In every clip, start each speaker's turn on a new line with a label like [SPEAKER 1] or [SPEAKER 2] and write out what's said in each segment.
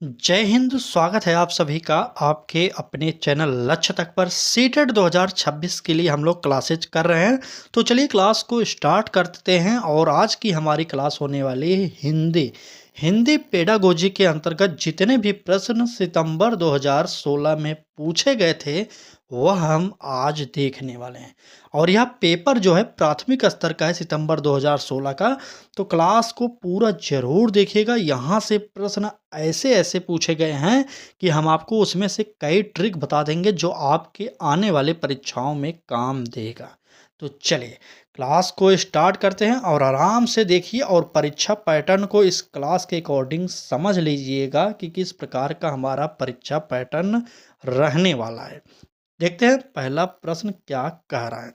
[SPEAKER 1] जय हिंद। स्वागत है आप सभी का आपके अपने चैनल लक्ष्य तक पर। सीटेट 2026 के लिए हम लोग क्लासेज कर रहे हैं। तो चलिए क्लास को स्टार्ट करते हैं। और आज की हमारी क्लास होने वाली है हिंदी पेडागोजी के अंतर्गत जितने भी प्रश्न सितंबर 2016 में पूछे गए थे वह हम आज देखने वाले हैं। और यह पेपर जो है प्राथमिक स्तर का है, सितंबर 2016 का। तो क्लास को पूरा जरूर देखिएगा। यहाँ से प्रश्न ऐसे ऐसे पूछे गए हैं कि हम आपको उसमें से कई ट्रिक बता देंगे जो आपके आने वाले परीक्षाओं में काम देगा। तो चलिए क्लास को स्टार्ट करते हैं और आराम से देखिए और परीक्षा पैटर्न को इस क्लास के अकॉर्डिंग समझ लीजिएगा कि किस प्रकार का हमारा परीक्षा पैटर्न रहने वाला है। देखते हैं पहला प्रश्न क्या कह रहा है।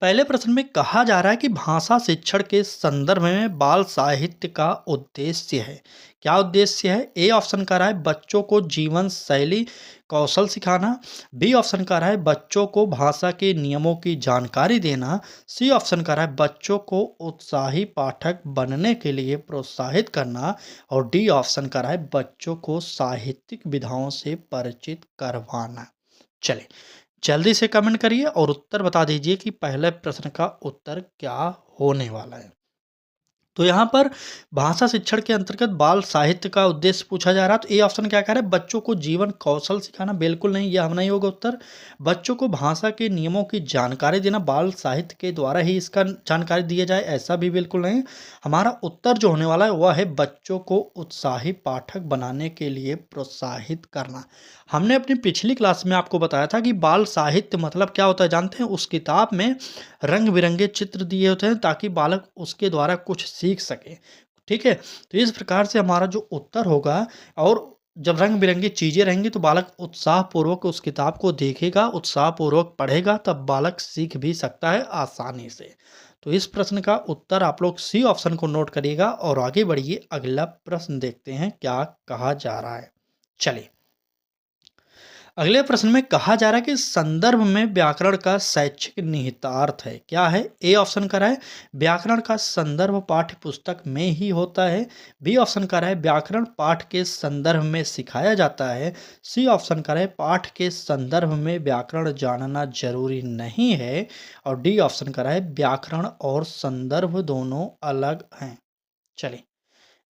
[SPEAKER 1] पहले प्रश्न में कहा जा रहा है कि भाषा शिक्षण के संदर्भ में बाल साहित्य का उद्देश्य है। क्या उद्देश्य है? ए ऑप्शन कह रहा है बच्चों को जीवन शैली कौशल सिखाना। बी ऑप्शन कह रहा है बच्चों को भाषा के नियमों की जानकारी देना। सी ऑप्शन कह रहा है बच्चों को उत्साही पाठक बनने के लिए प्रोत्साहित करना। और डी ऑप्शन कह रहा है बच्चों को साहित्यिक विधाओं से परिचित करवाना। चलिए जल्दी से कमेंट करिए और उत्तर बता दीजिए कि पहले प्रश्न का उत्तर क्या होने वाला है। तो यहाँ पर भाषा शिक्षण के अंतर्गत बाल साहित्य का उद्देश्य पूछा जा रहा है। तो ए ऑप्शन क्या कह रहा है बच्चों को जीवन कौशल सिखाना। बिल्कुल नहीं, यह नहीं होगा उत्तर। बच्चों को भाषा के नियमों की जानकारी देना, बाल साहित्य के द्वारा ही इसका जानकारी दिया जाए, ऐसा भी बिल्कुल नहीं। हमारा उत्तर जो होने वाला है वह है बच्चों को उत्साही पाठक बनाने के लिए प्रोत्साहित करना। हमने अपनी पिछली क्लास में आपको बताया था कि बाल साहित्य मतलब क्या होता है जानते हैं? उस किताब में रंग बिरंगे चित्र दिए होते हैं ताकि बालक उसके द्वारा कुछ सीख सके। ठीक है, तो इस प्रकार से हमारा जो उत्तर होगा, और जब रंग बिरंगी चीज़ें रहेंगी तो बालक उत्साहपूर्वक उस किताब को देखेगा, उत्साहपूर्वक पढ़ेगा, तब बालक सीख भी सकता है आसानी से। तो इस प्रश्न का उत्तर आप लोग सी ऑप्शन को नोट करिएगा और आगे बढ़िए। अगला प्रश्न देखते हैं क्या कहा जा रहा है। चलिए अगले प्रश्न में कहा जा रहा है कि संदर्भ में व्याकरण का शैक्षिक निहितार्थ है। क्या है? ए ऑप्शन कर रहा है व्याकरण का संदर्भ पाठ्य पुस्तक में ही होता है। बी ऑप्शन कर रहा है व्याकरण पाठ के संदर्भ में सिखाया जाता है। सी ऑप्शन कर रहा है पाठ के संदर्भ में व्याकरण जानना जरूरी नहीं है। और डी ऑप्शन कर रहा है व्याकरण और संदर्भ दोनों अलग हैं। चलिए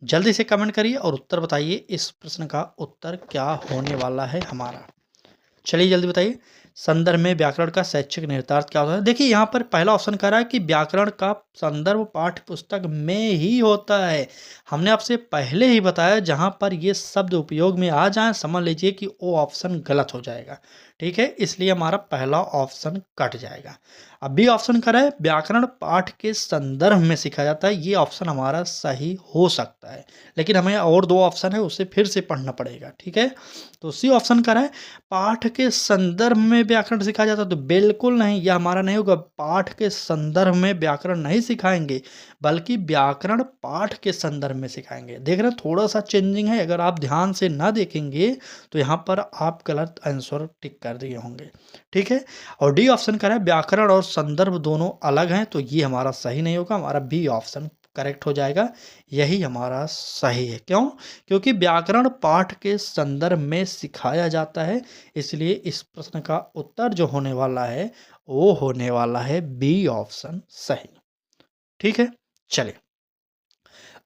[SPEAKER 1] जल्दी से कमेंट करिए और उत्तर बताइए इस प्रश्न का उत्तर क्या होने वाला है हमारा। चलिए जल्दी बताइए संदर्भ में व्याकरण का शैक्षिक निहितार्थ क्या होता है। देखिए यहाँ पर पहला ऑप्शन कह रहा है कि व्याकरण का संदर्भ पाठ्य पुस्तक में ही होता है। हमने आपसे पहले ही बताया जहाँ पर ये शब्द उपयोग में आ जाए समझ लीजिए कि वो ऑप्शन गलत हो जाएगा। ठीक है, इसलिए हमारा पहला ऑप्शन कट जाएगा। अब बी ऑप्शन कह रहा है व्याकरण पाठ के संदर्भ में सीखा जाता है। ये ऑप्शन हमारा सही हो सकता है, लेकिन हमें और दो ऑप्शन है उसे फिर से पढ़ना पड़ेगा। ठीक है, तो सी ऑप्शन कह रहा है पाठ के संदर्भ में व्याकरण सिखाया जाता है। तो बिल्कुल नहीं, यह हमारा नहीं होगा। पाठ के संदर्भ में व्याकरण नहीं सिखाएंगे बल्कि व्याकरण पाठ के संदर्भ में सिखाएंगे। देख रहे हैं थोड़ा सा चेंजिंग है। अगर आप ध्यान से ना देखेंगे तो यहाँ पर आप गलत आंसर टिक कर दिए होंगे। ठीक है, और डी ऑप्शन कह रहा है व्याकरण और संदर्भ दोनों अलग हैं। तो ये हमारा सही नहीं होगा, हमारा बी ऑप्शन करेक्ट हो जाएगा। यही हमारा सही है। क्यों? क्योंकि व्याकरण पाठ के संदर्भ में सिखाया जाता है। इसलिए इस प्रश्न का उत्तर जो होने वाला है वो होने वाला है बी ऑप्शन सही। ठीक है, चलिए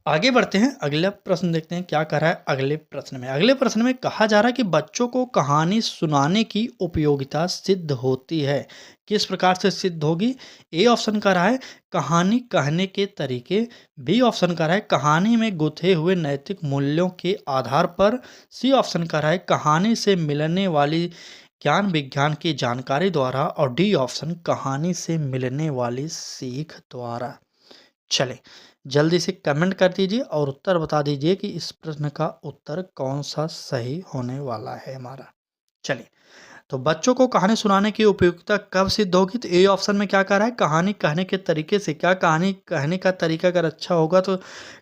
[SPEAKER 1] आगे बढ़ते हैं। अगला प्रश्न देखते हैं क्या कह रहा है अगले प्रश्न में। अगले प्रश्न में कहा जा रहा है कि बच्चों को कहानी सुनाने की उपयोगिता सिद्ध होती है। किस प्रकार से सिद्ध होगी? ए ऑप्शन कह रहा है कहानी कहने के तरीके। बी ऑप्शन कह रहा है कहानी में गुथे हुए नैतिक मूल्यों के आधार पर। सी ऑप्शन कह रहा है कहानी से मिलने वाली ज्ञान विज्ञान की जानकारी द्वारा। और डी ऑप्शन कहानी से मिलने वाली सीख द्वारा। चले जल्दी से कमेंट कर दीजिए और उत्तर बता दीजिए कि इस प्रश्न का उत्तर कौन सा सही होने वाला है हमारा। चलिए तो बच्चों को कहानी सुनाने की उपयोगिता कब सिद्ध होगी? तो ए ऑप्शन में क्या कह रहा है कहानी कहने के तरीके से। क्या कहानी कहने का तरीका अगर अच्छा होगा तो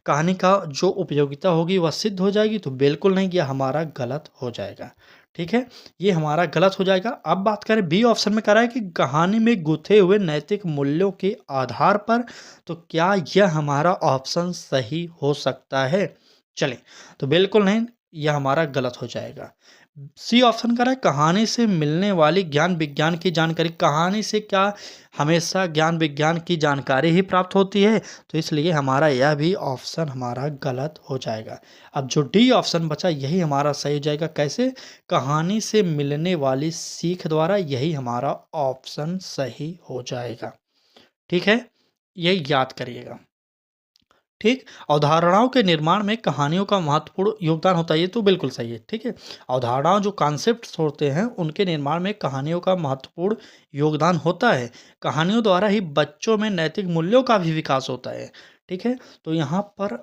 [SPEAKER 1] कहानी का जो उपयोगिता होगी वह सिद्ध हो जाएगी? तो बिल्कुल नहीं, यह हमारा गलत हो जाएगा। ठीक है, ये हमारा गलत हो जाएगा। अब बात करें बी ऑप्शन में कह रहा है कि कहानी में गुथे हुए नैतिक मूल्यों के आधार पर। तो क्या यह हमारा ऑप्शन सही हो सकता है? चलिए तो बिल्कुल नहीं, यह हमारा गलत हो जाएगा। सी ऑप्शन कह रहा है कहानी से मिलने वाली ज्ञान विज्ञान की जानकारी। कहानी से क्या हमेशा ज्ञान विज्ञान की जानकारी ही प्राप्त होती है, तो इसलिए हमारा यह भी ऑप्शन हमारा गलत हो जाएगा। अब जो डी ऑप्शन बचा यही हमारा सही हो जाएगा। कैसे? कहानी से मिलने वाली सीख द्वारा, यही हमारा ऑप्शन सही हो जाएगा। ठीक है, ये याद करिएगा। ठीक, अवधारणाओं के निर्माण में कहानियों का महत्वपूर्ण योगदान होता है, ये तो बिल्कुल सही है। ठीक है, अवधारणाओं जो कॉन्सेप्ट्स होते हैं उनके निर्माण में कहानियों का महत्वपूर्ण योगदान होता है। कहानियों द्वारा ही बच्चों में नैतिक मूल्यों का भी विकास होता है। ठीक है, तो यहाँ पर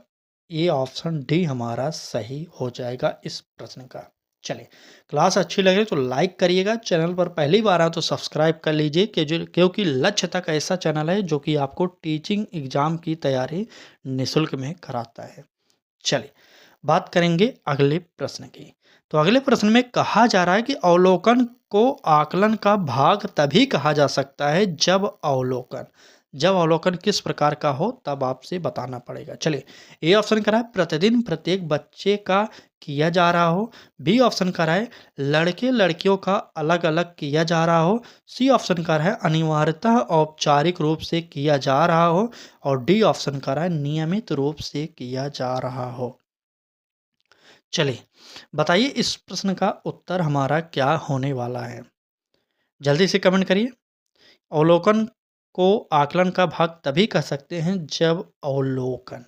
[SPEAKER 1] ये ऑप्शन डी हमारा सही हो जाएगा इस प्रश्न का। चलिए, क्लास अच्छी लगे तो लाइक करिएगा, चैनल पर पहली बार आए तो सब्सक्राइब कर लीजिए क्योंकि लक्ष्य तक ऐसा चैनल है जो कि आपको टीचिंग एग्जाम की तैयारी निःशुल्क में कराता है। चलिए, बात करेंगे अगले प्रश्न की। तो अगले प्रश्न में कहा जा रहा है कि अवलोकन को आकलन का भाग तभी कहा जा सकता है जब अवलोकन किस प्रकार का हो, तब आपसे बताना पड़ेगा। चलिए, ए ऑप्शन करा है प्रतिदिन प्रत्येक बच्चे का किया जा रहा हो। बी ऑप्शन करा है लड़के लड़कियों का अलग अलग किया जा रहा हो। सी ऑप्शन करा है अनिवार्यतः औपचारिक रूप से किया जा रहा हो। और डी ऑप्शन करा है नियमित रूप से किया जा रहा हो। चलिए, बताइए इस प्रश्न का उत्तर हमारा क्या होने वाला है। जल्दी से कमेंट करिए। अवलोकन को आकलन का भाग तभी कह सकते हैं जब अवलोकन।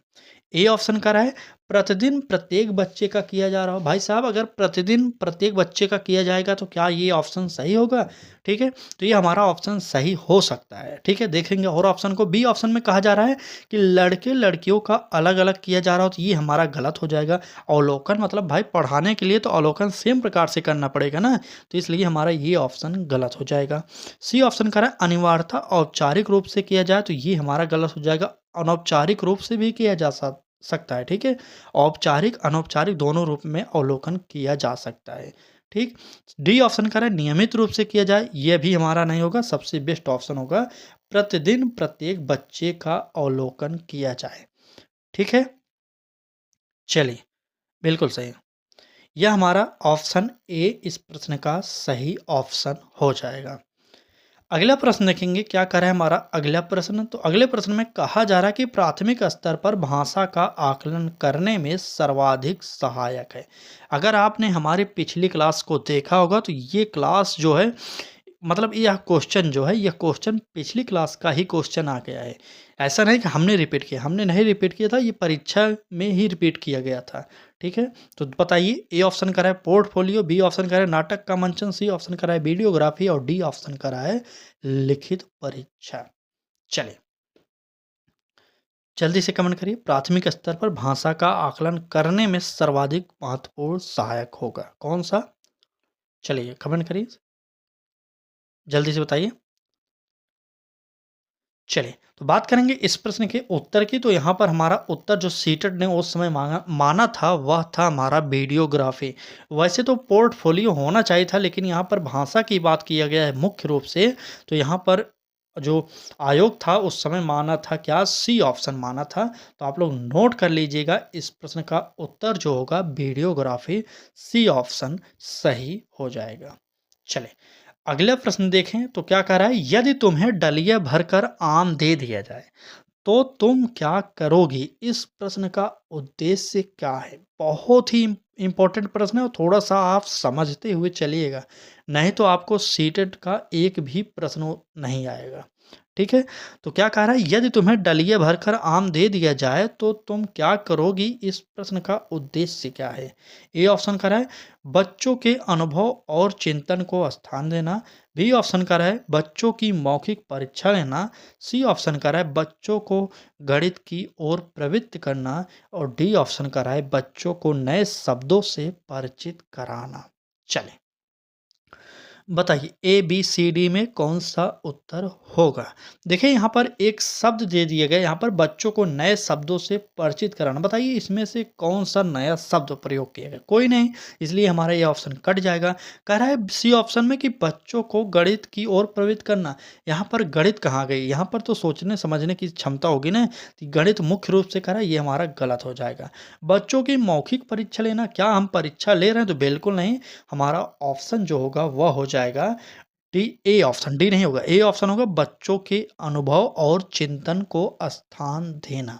[SPEAKER 1] ए ऑप्शन का रहा है प्रतिदिन प्रत्येक बच्चे का किया जा रहा हो। भाई साहब, अगर प्रतिदिन प्रत्येक बच्चे का किया जाएगा तो क्या ये ऑप्शन सही होगा? ठीक है, तो ये हमारा ऑप्शन सही हो सकता है। ठीक है, देखेंगे और ऑप्शन को। बी ऑप्शन में कहा जा रहा है कि लड़के लड़कियों का अलग अलग किया जा रहा हो, तो ये हमारा गलत हो जाएगा। अवलोकन मतलब भाई पढ़ाने के लिए तो अवलोकन सेम प्रकार से करना पड़ेगा ना, तो इसलिए हमारा ये ऑप्शन गलत हो जाएगा। सी ऑप्शन कह रहा है अनिवार्यता औपचारिक रूप से किया जाए, तो ये हमारा गलत हो जाएगा। अनौपचारिक रूप से भी किया जा सकता है। ठीक है, औपचारिक अनौपचारिक दोनों रूप में अवलोकन किया जा सकता है। ठीक, डी ऑप्शन कह रहा है नियमित रूप से किया जाए, यह भी हमारा नहीं होगा। सबसे बेस्ट ऑप्शन होगा प्रतिदिन प्रत्येक बच्चे का अवलोकन किया जाए। ठीक है, चलिए, बिल्कुल सही। यह हमारा ऑप्शन ए इस प्रश्न का सही ऑप्शन हो जाएगा। अगला प्रश्न देखेंगे क्या कर रहा है हमारा अगला प्रश्न। तो अगले प्रश्न में कहा जा रहा है कि प्राथमिक स्तर पर भाषा का आकलन करने में सर्वाधिक सहायक है। अगर आपने हमारी पिछली क्लास को देखा होगा तो ये क्लास जो है, मतलब यह क्वेश्चन जो है, यह क्वेश्चन पिछली क्लास का ही क्वेश्चन आ गया है। ऐसा नहीं कि हमने रिपीट किया, हमने नहीं रिपीट किया था, ये परीक्षा में ही रिपीट किया गया था। ठीक है, तो बताइए ए ऑप्शन करा है पोर्टफोलियो, बी ऑप्शन करा है नाटक का मंचन, सी ऑप्शन करा है वीडियोग्राफी और डी ऑप्शन करा है लिखित परीक्षा। चलिए, जल्दी से कमेंट करिए। प्राथमिक स्तर पर भाषा का आकलन करने में सर्वाधिक महत्वपूर्ण सहायक होगा कौन सा? चलिए कमेंट करिए, जल्दी से बताइए। चलिए, तो बात करेंगे इस प्रश्न के उत्तर की। तो यहाँ पर हमारा उत्तर जो सीटेट ने उस समय माना था वह था हमारा वीडियोग्राफी। वैसे तो पोर्टफोलियो होना चाहिए था, लेकिन यहाँ पर भाषा की बात किया गया है मुख्य रूप से। तो यहाँ पर जो आयोग था उस समय माना था क्या? सी ऑप्शन माना था। तो आप लोग नोट कर लीजिएगा, इस प्रश्न का उत्तर जो होगा वीडियोग्राफी, सी ऑप्शन सही हो जाएगा। चले, अगला प्रश्न देखें तो क्या कह रहा है, यदि तुम्हें डलिया भरकर आम दे दिया जाए तो तुम क्या करोगी? इस प्रश्न का उद्देश्य क्या है? बहुत ही इंपॉर्टेंट प्रश्न है और थोड़ा सा आप समझते हुए चलिएगा, नहीं तो आपको सीटेट का एक भी प्रश्न नहीं आएगा। ठीक है, तो क्या कह रहा है, यदि तुम्हें डलिया भरकर आम दे दिया जाए तो तुम क्या करोगी? इस प्रश्न का उद्देश्य क्या है? ए ऑप्शन कह रहा है बच्चों के अनुभव और चिंतन को स्थान देना। बी ऑप्शन कह रहा है बच्चों की मौखिक परीक्षा लेना। सी ऑप्शन कह रहा है बच्चों को गणित की ओर प्रवृत्त करना। और डी ऑप्शन कह रहा है बच्चों को नए शब्दों से परिचित कराना। चले, बताइए ए बी सी डी में कौन सा उत्तर होगा। देखिए यहाँ पर एक शब्द दे दिए गए, यहाँ पर बच्चों को नए शब्दों से परिचित कराना। बताइए इसमें से कौन सा नया शब्द प्रयोग किया गया, कोई नहीं, इसलिए हमारा ये ऑप्शन कट जाएगा। कह रहा है सी ऑप्शन में कि बच्चों को गणित की ओर प्रवृत्त करना। यहाँ पर गणित कहाँ गई, यहाँ पर तो सोचने समझने की क्षमता होगी ना, तो गणित मुख्य रूप से कह रहा है, ये हमारा गलत हो जाएगा। बच्चों की मौखिक परीक्षा लेना, क्या हम परीक्षा ले रहे हैं, तो बिल्कुल नहीं, हमारा ऑप्शन जो होगा वह हो जाएगा डी, ए ऑप्शन, डी नहीं होगा, ए ऑप्शन होगा, बच्चों के अनुभव और चिंतन को स्थान देना।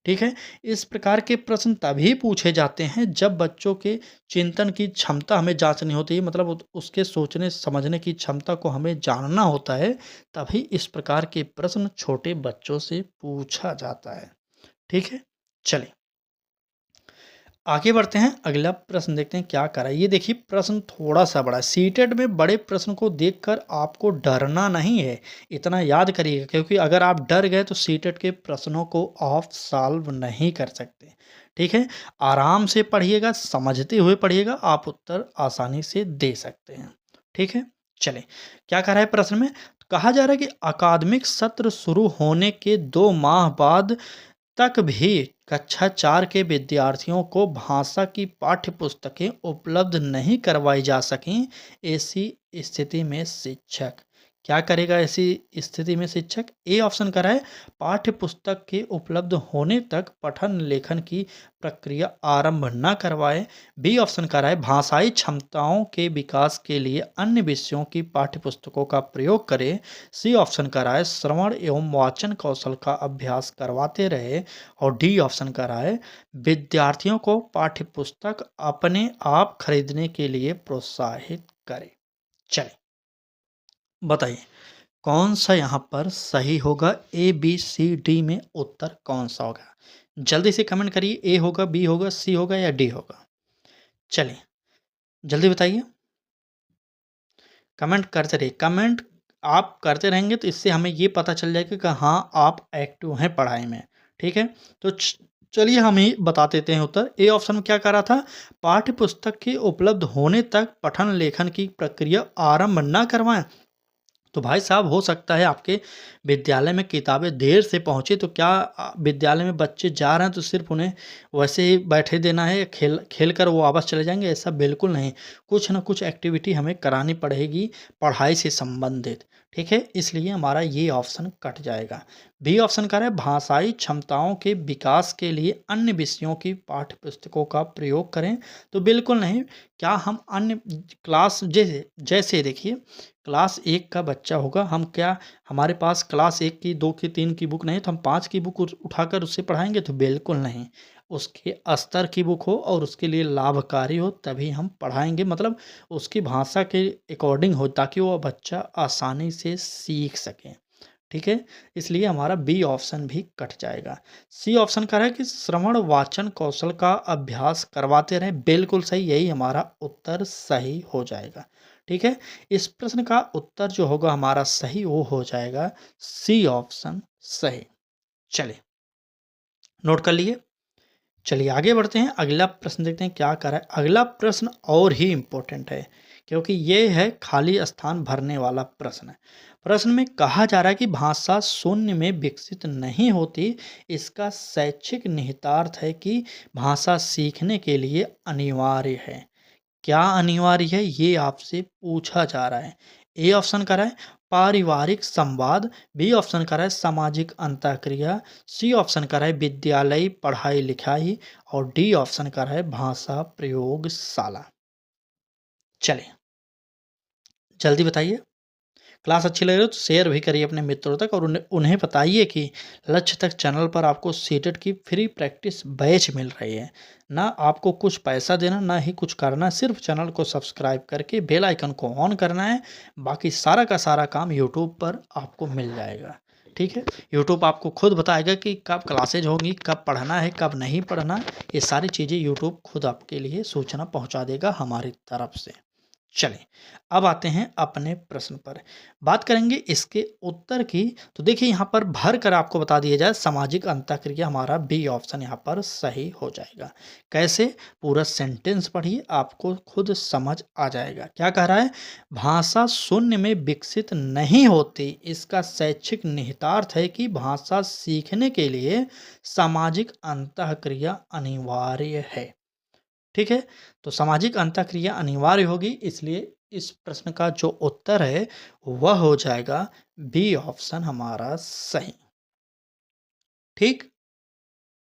[SPEAKER 1] ठीक है, इस प्रकार के प्रश्न तभी पूछे जाते हैं जब बच्चों के चिंतन की क्षमता हमें जांचनी होती है, मतलब उसके सोचने समझने की क्षमता को हमें जानना होता है, तभी इस प्रकार के प्रश्न छोटे बच्चों से पूछा जाता है। ठीक है, चलिए आगे बढ़ते हैं, अगला प्रश्न देखते हैं क्या करा। ये देखिए प्रश्न थोड़ा सा बड़ा है, सीटेट में बड़े प्रश्न को देखकर आपको डरना नहीं है, इतना याद करिएगा, क्योंकि अगर आप डर गए तो सीटेट के प्रश्नों को आप सॉल्व नहीं कर सकते। ठीक है, आराम से पढ़िएगा, समझते हुए पढ़िएगा, आप उत्तर आसानी से दे सकते हैं। ठीक है, चलें क्या कह रहा है प्रश्न में, कहा जा रहा है कि अकादमिक सत्र शुरू होने के 2 माह बाद तक भी कक्षा 4 के विद्यार्थियों को भाषा की पाठ्य पुस्तकें उपलब्ध नहीं करवाई जा सकीं। ऐसी स्थिति में शिक्षक क्या करेगा, ऐसी स्थिति में शिक्षक ए ऑप्शन करा है, पाठ्य पुस्तक के उपलब्ध होने तक पठन लेखन की प्रक्रिया आरंभ न करवाए। बी ऑप्शन करा है, भाषाई क्षमताओं के विकास के लिए अन्य विषयों की पाठ्य पुस्तकों का प्रयोग करे। सी ऑप्शन करा है, श्रवण एवं वाचन कौशल का अभ्यास करवाते रहे। और डी ऑप्शन करा है, विद्यार्थियों को पाठ्य पुस्तक अपने आप खरीदने के लिए प्रोत्साहित करें। चलिए बताइए कौन सा यहाँ पर सही होगा, ए बी सी डी में उत्तर कौन सा होगा। जल्दी से कमेंट करिए, ए होगा, बी होगा, सी होगा या डी होगा। चलिए जल्दी बताइए, कमेंट करते रहिए, कमेंट आप करते रहेंगे तो इससे हमें ये पता चल जाएगा कि हाँ आप एक्टिव हैं पढ़ाई में। ठीक है, तो चलिए हम ही बता देते हैं उत्तर। ए ऑप्शन में क्या कह रहा था, पाठ्य पुस्तक के उपलब्ध होने तक पठन लेखन की प्रक्रिया आरंभ न करवाएं। तो भाई साहब हो सकता है आपके विद्यालय में किताबें देर से पहुँचे, तो क्या विद्यालय में बच्चे जा रहे हैं तो सिर्फ उन्हें वैसे ही बैठे देना है, खेल खेल कर वो वापस चले जाएंगे, ऐसा बिल्कुल नहीं। कुछ ना कुछ एक्टिविटी हमें करानी पड़ेगी पढ़ाई से संबंधित। ठीक है, इसलिए हमारा ये ऑप्शन कट जाएगा। बी ऑप्शन कह रहा है, भाषाई क्षमताओं के विकास के लिए अन्य विषयों की पाठ्य पुस्तकों का प्रयोग करें। तो बिल्कुल नहीं, क्या हम अन्य क्लास जैसे जैसे देखिए क्लास 1 का बच्चा होगा, हम क्या हमारे पास क्लास 1 की 2 की 3 की बुक नहीं, तो हम 5 की बुक उठाकर उससे पढ़ाएंगे, तो बिल्कुल नहीं। उसके स्तर की बुक हो और उसके लिए लाभकारी हो तभी हम पढ़ाएंगे, मतलब उसकी भाषा के अकॉर्डिंग हो, ताकि वो बच्चा आसानी से सीख सके। ठीक है, इसलिए हमारा बी ऑप्शन भी कट जाएगा। सी ऑप्शन कह रहा है कि श्रवण वाचन कौशल का अभ्यास करवाते रहें। बिल्कुल सही, यही हमारा उत्तर सही हो जाएगा। ठीक है, इस प्रश्न का उत्तर जो होगा हमारा सही वो हो जाएगा सी ऑप्शन सही। चलिए नोट कर लिए, चलिए आगे बढ़ते हैं, अगला प्रश्न देखते हैं क्या कर रहा है। अगला प्रश्न और ही इम्पोर्टेंट है, क्योंकि ये है खाली स्थान भरने वाला प्रश्न है। प्रश्न में कहा जा रहा है कि भाषा शून्य में विकसित नहीं होती, इसका शैक्षिक निहितार्थ है कि भाषा सीखने के लिए अनिवार्य है। क्या अनिवार्य है ये आपसे पूछा जा रहा है। ए ऑप्शन करा है पारिवारिक संवाद, बी ऑप्शन करा है सामाजिक अंतःक्रिया, सी ऑप्शन करा है विद्यालयी पढ़ाई लिखाई और डी ऑप्शन करा है भाषा प्रयोगशाला। चलिए जल्दी बताइए, क्लास अच्छी लग रही हो तो शेयर भी करिए अपने मित्रों तक, और उन्हें उन्हें बताइए कि लक्ष्य तक चैनल पर आपको सीटेट की फ्री प्रैक्टिस बैच मिल रही है। ना आपको कुछ पैसा देना, ना ही कुछ करना, सिर्फ चैनल को सब्सक्राइब करके बेल आइकन को ऑन करना है। बाकी सारा का सारा काम यूट्यूब पर आपको मिल जाएगा। ठीक है, यूट्यूब आपको खुद बताएगा कि कब क्लासेज होंगी, कब पढ़ना है, कब नहीं पढ़ना, ये सारी चीज़ें यूट्यूब खुद आपके लिए सूचना पहुँचा देगा हमारी तरफ से। चलें, अब आते हैं अपने प्रश्न पर। बात करेंगे इसके उत्तर की। तो देखिए यहाँ पर भर कर आपको बता दिया जाए, सामाजिक अंतःक्रिया हमारा बी ऑप्शन यहाँ पर सही हो जाएगा। कैसे? पूरा सेंटेंस पढ़िए, आपको खुद समझ आ जाएगा। क्या कह रहा है? भाषा शून्य में विकसित नहीं होती। इसका शैक्षिक निहितार्थ है कि भाषा सीखने के लिए सामाजिक अंतःक्रिया अनिवार्य है। ठीक है? तो सामाजिक अंतःक्रिया अनिवार्य होगी, इसलिए इस प्रश्न का जो उत्तर है वह हो जाएगा बी ऑप्शन हमारा सही। ठीक?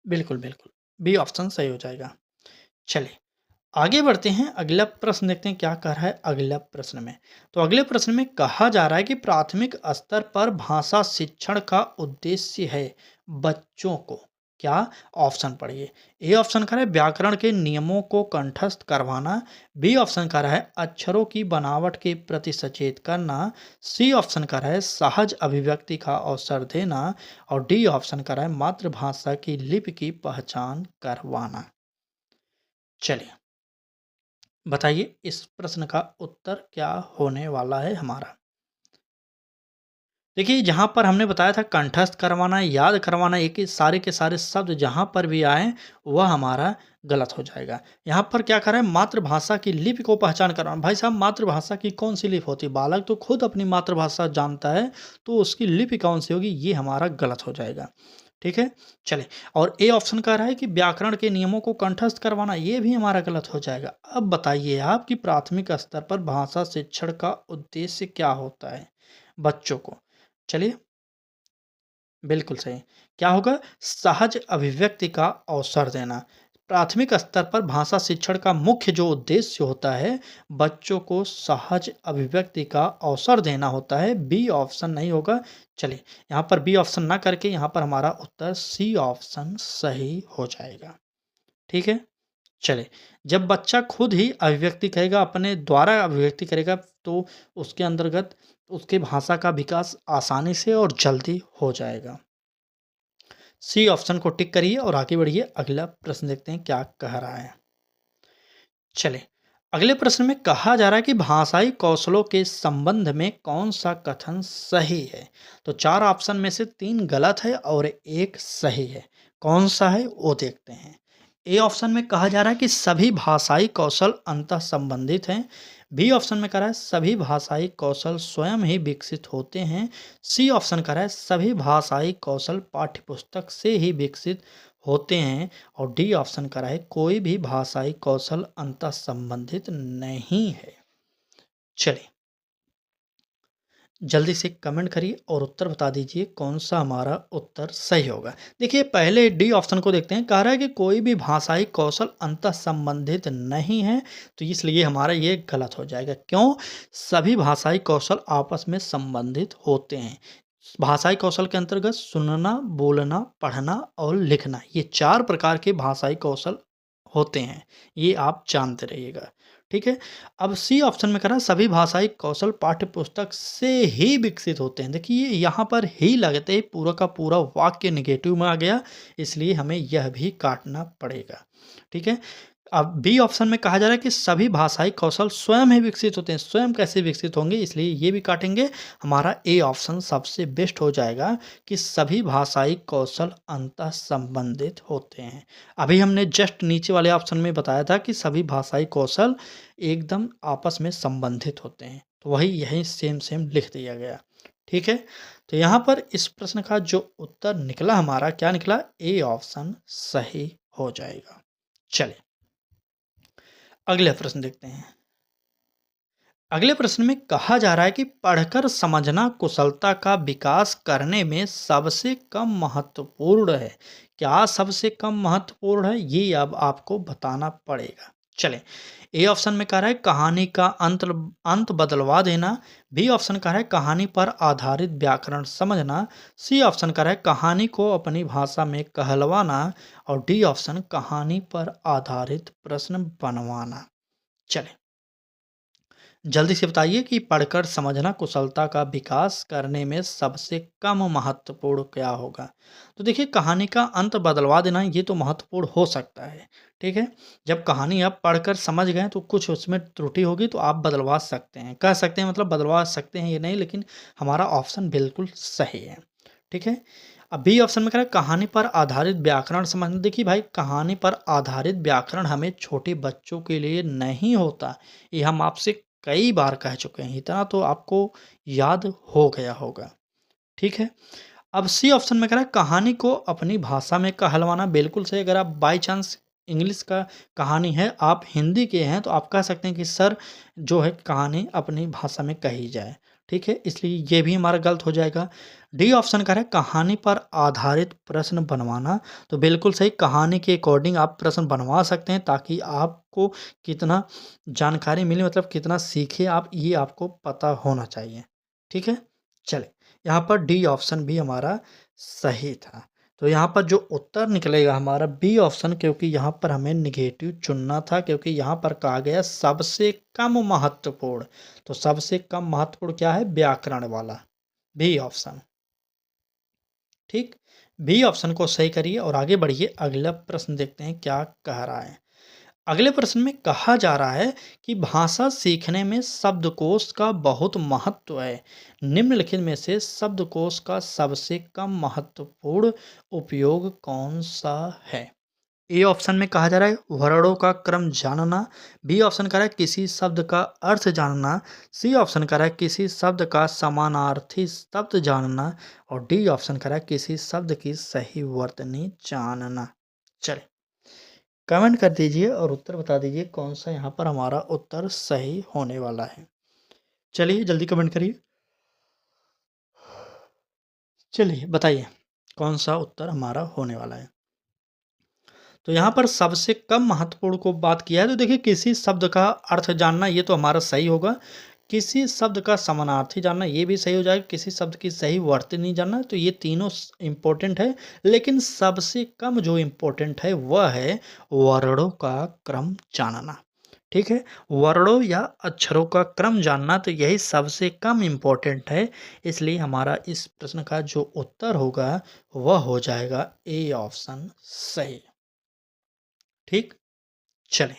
[SPEAKER 1] बिल्कुल, बिल्कुल। बी ऑप्शन सही हो जाएगा। चलिए, आगे बढ़ते हैं, अगला प्रश्न देखते हैं क्या कह रहा है अगला प्रश्न में। तो अगले प्रश्न में कहा जा रहा है कि प्राथमिक स्तर पर भाषा शिक्षण का उद्देश्य है बच्चों को क्या? ऑप्शन पढ़िए। ए ऑप्शन कह रहा है व्याकरण के नियमों को कंठस्थ करवाना। बी ऑप्शन कह रहा है अक्षरों की बनावट के प्रति सचेत करना। सी ऑप्शन कह रहा है सहज अभिव्यक्ति का अवसर देना। और डी ऑप्शन कह रहा है मातृभाषा की लिपि की पहचान करवाना। चलिए, बताइए इस प्रश्न का उत्तर क्या होने वाला है हमारा। देखिए, जहाँ पर हमने बताया था कंठस्थ करवाना, याद करवाना, एक ही सारे के सारे शब्द जहाँ पर भी आए वह हमारा गलत हो जाएगा। यहाँ पर क्या कर रहा है? मातृभाषा की लिपि को पहचान करवाना। भाई साहब, मातृभाषा की कौन सी लिपि होती है? बालक तो खुद अपनी मातृभाषा जानता है, तो उसकी लिपि कौन सी होगी? ये हमारा गलत हो जाएगा। ठीक है? चलें, और ए ऑप्शन कह रहा है कि व्याकरण के नियमों को कंठस्थ करवाना, ये भी हमारा गलत हो जाएगा। अब बताइए आप कि प्राथमिक स्तर पर भाषा शिक्षण का उद्देश्य क्या होता है बच्चों को? चलिए, बिल्कुल सही। क्या होगा? सहज अभिव्यक्ति का अवसर देना। प्राथमिक स्तर पर भाषा शिक्षण का मुख्य जो उद्देश्य होता है, बच्चों को सहज अभिव्यक्ति का अवसर देना होता है। बी ऑप्शन नहीं होगा। चलिए, यहाँ पर बी ऑप्शन ना करके यहाँ पर हमारा उत्तर सी ऑप्शन सही हो जाएगा। ठीक है? चलिए, जब बच्चा खुद ही अभिव्यक्ति करेगा, अपने द्वारा अभिव्यक्ति करेगा, तो उसके अंतर्गत उसके भाषा का विकास आसानी से और जल्दी हो जाएगा। सी ऑप्शन को टिक करिए और आगे बढ़िए, अगला प्रश्न देखते हैं क्या कह रहा है। चलिए, अगले प्रश्न में कहा जा रहा है कि भाषाई कौशलों के संबंध में कौन सा कथन सही है? तो 4 ऑप्शन में से 3 गलत है और 1 सही है। कौन सा है वो देखते हैं। ए ऑप्शन में कहा जा रहा है कि सभी भाषाई कौशल अंतः संबंधित हैं। बी ऑप्शन में कह रहा है सभी भाषाई कौशल स्वयं ही विकसित होते हैं। सी ऑप्शन कह रहा है सभी भाषाई कौशल पाठ्यपुस्तक से ही विकसित होते हैं। और डी ऑप्शन कह रहा है कोई भी भाषाई कौशल अंतः संबंधित नहीं है। चलिए, जल्दी से कमेंट करिए और उत्तर बता दीजिए कौन सा हमारा उत्तर सही होगा। देखिए, पहले डी ऑप्शन को देखते हैं। कह रहा है कि कोई भी भाषाई कौशल अंतः संबंधित नहीं है, तो इसलिए हमारा ये गलत हो जाएगा। क्यों? सभी भाषाई कौशल आपस में संबंधित होते हैं। भाषाई कौशल के अंतर्गत सुनना, बोलना, पढ़ना और लिखना, ये 4 प्रकार के भाषाई कौशल होते हैं। ये आप जानते रहिएगा। ठीक है? अब सी ऑप्शन में कह रहा है सभी भाषाई कौशल पाठ्यपुस्तक से ही विकसित होते हैं। देखिए, यहाँ पर ही लगते ही पूरा का पूरा वाक्य नेगेटिव में आ गया, इसलिए हमें यह भी काटना पड़ेगा। ठीक है? अब बी ऑप्शन में कहा जा रहा है कि सभी भाषाई कौशल स्वयं ही विकसित होते हैं। स्वयं कैसे विकसित होंगे? इसलिए ये भी काटेंगे। हमारा ए ऑप्शन सबसे बेस्ट हो जाएगा कि सभी भाषाई कौशल अंतः संबंधित होते हैं। अभी हमने जस्ट नीचे वाले ऑप्शन में बताया था कि सभी भाषाई कौशल एकदम आपस में संबंधित होते हैं, तो वही यही सेम सेम लिख दिया गया। ठीक है? तो यहाँ पर इस प्रश्न का जो उत्तर निकला हमारा, क्या निकला? ए ऑप्शन सही हो जाएगा। चलिए, अगले प्रश्न देखते हैं। अगले प्रश्न में कहा जा रहा है कि पढ़कर समझना कुशलता का विकास करने में सबसे कम महत्वपूर्ण है। क्या सबसे कम महत्वपूर्ण है? ये अब आपको बताना पड़ेगा। चलें, ए ऑप्शन में कह रहा है कहानी का अंत बदलवा देना। बी ऑप्शन कह रहा है कहानी पर आधारित व्याकरण समझना। सी ऑप्शन कह रहा है कहानी को अपनी भाषा में कहलवाना। और डी ऑप्शन कहानी पर आधारित प्रश्न बनवाना। चलें, जल्दी से बताइए कि पढ़कर समझना कुशलता का विकास करने में सबसे कम महत्वपूर्ण क्या होगा? तो देखिए, कहानी का अंत बदलवा देना ये तो महत्वपूर्ण हो सकता है। ठीक है? जब कहानी आप पढ़कर समझ गए तो कुछ उसमें त्रुटि होगी तो आप बदलवा सकते हैं। कह सकते हैं मतलब बदलवा सकते हैं ये नहीं, लेकिन हमारा ऑप्शन बिल्कुल सही है। ठीक है? अब बी ऑप्शन में कह रहा है कहानी पर आधारित व्याकरण समझना। देखिए भाई, कहानी पर आधारित व्याकरण हमें छोटे बच्चों के लिए नहीं होता। ये हम आपसे कई बार कह चुके हैं, इतना तो आपको याद हो गया होगा। ठीक है? अब सी ऑप्शन में कह रहा है कहानी को अपनी भाषा में कहलवाना। बिल्कुल सही। अगर आप बाय चांस इंग्लिश का कहानी है, आप हिंदी के हैं, तो आप कह सकते हैं कि सर जो है कहानी अपनी भाषा में कही जाए। ठीक है? इसलिए ये भी हमारा गलत हो जाएगा। डी ऑप्शन कह रहा है कहानी पर आधारित प्रश्न बनवाना। तो बिल्कुल सही, कहानी के अकॉर्डिंग आप प्रश्न बनवा सकते हैं ताकि आपको कितना जानकारी मिले, मतलब कितना सीखे आप, ये आपको पता होना चाहिए। ठीक है? चलिए, यहाँ पर डी ऑप्शन भी हमारा सही था। तो यहाँ पर जो उत्तर निकलेगा हमारा बी ऑप्शन, क्योंकि यहाँ पर हमें निगेटिव चुनना था, क्योंकि यहाँ पर कहा गया सबसे कम महत्वपूर्ण। तो सबसे कम महत्वपूर्ण क्या है? व्याकरण वाला, बी ऑप्शन। ठीक, बी ऑप्शन को सही करिए और आगे बढ़िए। अगला प्रश्न देखते हैं क्या कह रहा है। अगले प्रश्न में कहा जा रहा है कि भाषा सीखने में शब्दकोश का बहुत महत्व है। निम्नलिखित में से शब्दकोश का सबसे कम महत्वपूर्ण उपयोग कौन सा है? ए ऑप्शन में कहा जा रहा है वर्णों का क्रम जानना। बी ऑप्शन कह रहा है किसी शब्द का अर्थ जानना। सी ऑप्शन कह रहा है किसी शब्द का समानार्थी शब्द जानना। और डी ऑप्शन कह रहा है किसी शब्द की सही वर्तनी जानना। चलिए, कमेंट कर दीजिए और उत्तर बता दीजिए कौन सा यहाँ पर हमारा उत्तर सही होने वाला है। चलिए जल्दी कमेंट करिए। चलिए बताइए कौन सा उत्तर हमारा होने वाला है। तो यहाँ पर सबसे कम महत्वपूर्ण को बात किया है, तो देखिए किसी शब्द का अर्थ जानना, ये तो हमारा सही होगा। किसी शब्द का समानार्थी जानना, ये भी सही हो जाएगा। किसी शब्द की सही वर्तनी जानना, तो ये तीनों इम्पोर्टेंट है। लेकिन सबसे कम जो इम्पोर्टेंट है वह है वर्णों का क्रम जानना। ठीक है, वर्णों या अक्षरों का क्रम जानना, तो यही सबसे कम इम्पोर्टेंट है। इसलिए हमारा इस प्रश्न का जो उत्तर होगा वह हो जाएगा ए ऑप्शन सही। ठीक, चलें।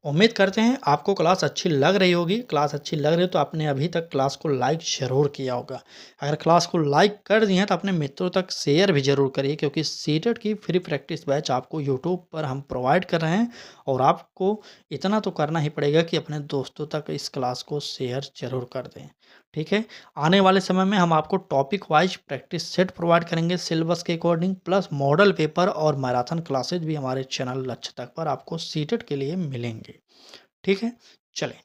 [SPEAKER 1] उम्मीद करते हैं आपको क्लास अच्छी लग रही होगी। क्लास अच्छी लग रही हो तो आपने अभी तक क्लास को लाइक ज़रूर किया होगा। अगर क्लास को लाइक कर दिए हैं तो अपने मित्रों तक शेयर भी ज़रूर करिए, क्योंकि सीटेट की फ्री प्रैक्टिस बैच आपको यूट्यूब पर हम प्रोवाइड कर रहे हैं। और आपको इतना तो करना ही पड़ेगा कि अपने दोस्तों तक इस क्लास को शेयर ज़रूर कर दें। ठीक है, आने वाले समय में हम आपको topic wise practice set provide करेंगे सिलेबस के अकॉर्डिंग, प्लस मॉडल पेपर और मैराथन क्लासेज भी हमारे चैनल लक्ष्य तक पर आपको सीटेट के लिए मिलेंगे। ठीक है, चलें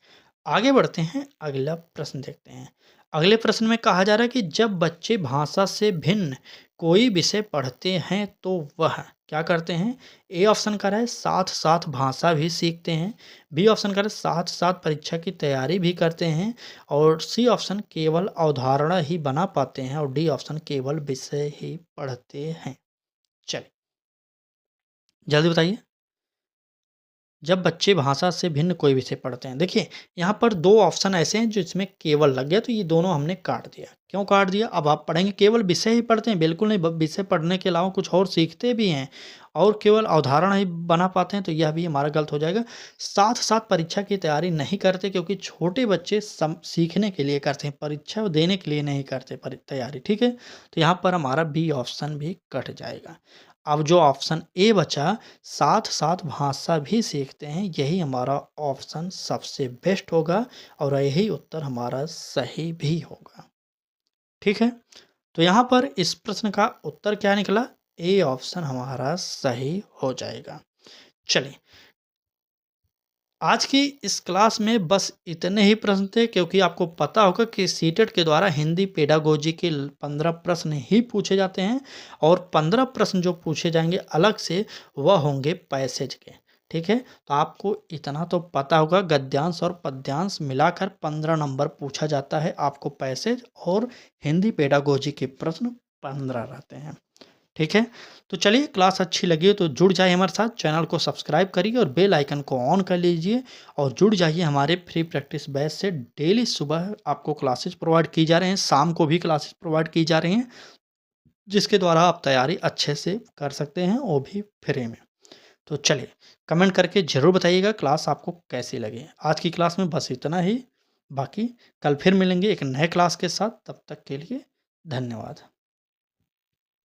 [SPEAKER 1] आगे बढ़ते हैं। अगला प्रश्न देखते हैं। अगले प्रश्न में कहा जा रहा है कि जब बच्चे भाषा से भिन्न कोई विषय पढ़ते हैं तो वह क्या करते हैं? ए ऑप्शन का है साथ साथ भाषा भी सीखते हैं। बी ऑप्शन का है साथ साथ परीक्षा की तैयारी भी करते हैं। और सी ऑप्शन केवल अवधारणा ही बना पाते हैं। और डी ऑप्शन केवल विषय ही पढ़ते हैं। चलिए जल्दी बताइए। जब बच्चे भाषा से भिन्न कोई विषय पढ़ते हैं, देखिए यहाँ पर दो ऑप्शन ऐसे हैं जो इसमें केवल लग गया, तो ये दोनों हमने काट दिया। क्यों काट दिया? अब आप पढ़ेंगे केवल विषय ही पढ़ते हैं, बिल्कुल नहीं। विषय पढ़ने के अलावा कुछ और सीखते भी हैं और केवल अवधारणा ही बना पाते हैं, तो यह भी हमारा गलत हो जाएगा। साथ साथ परीक्षा की तैयारी नहीं करते, क्योंकि छोटे बच्चे सीखने के लिए करते हैं, परीक्षा देने के लिए नहीं करते तैयारी। ठीक है, तो यहाँ पर हमारा बी ऑप्शन भी कट जाएगा। अब जो ऑप्शन ए बचा, साथ साथ भाषा भी सीखते हैं, यही हमारा ऑप्शन सबसे बेस्ट होगा और यही उत्तर हमारा सही भी होगा। ठीक है, तो यहाँ पर इस प्रश्न का उत्तर क्या निकला? ए ऑप्शन हमारा सही हो जाएगा। चलिए, आज की इस क्लास में बस इतने ही प्रश्न थे, क्योंकि आपको पता होगा कि सीटेट के द्वारा हिंदी पेडागोजी के 15 प्रश्न ही पूछे जाते हैं और 15 प्रश्न जो पूछे जाएंगे अलग से वह होंगे पैसेज के। ठीक है, तो आपको इतना तो पता होगा गद्यांश और पद्यांश मिलाकर 15 नंबर पूछा जाता है आपको पैसेज, और हिंदी पेडागोजी के प्रश्न 15 रहते हैं। ठीक है, तो चलिए क्लास अच्छी लगी हो तो जुड़ जाइए हमारे साथ, चैनल को सब्सक्राइब करिए और बेल आइकन को ऑन कर लीजिए और जुड़ जाइए हमारे फ्री प्रैक्टिस बैच से। डेली सुबह आपको क्लासेस प्रोवाइड की जा रहे हैं, शाम को भी क्लासेस प्रोवाइड की जा रही हैं, जिसके द्वारा आप तैयारी अच्छे से कर सकते हैं, वो भी फ्री में। तो चलिए कमेंट करके ज़रूर बताइएगा क्लास आपको कैसी लगी। आज की क्लास में बस इतना ही, बाकी कल फिर मिलेंगे एक नए क्लास के साथ, तब तक के लिए धन्यवाद।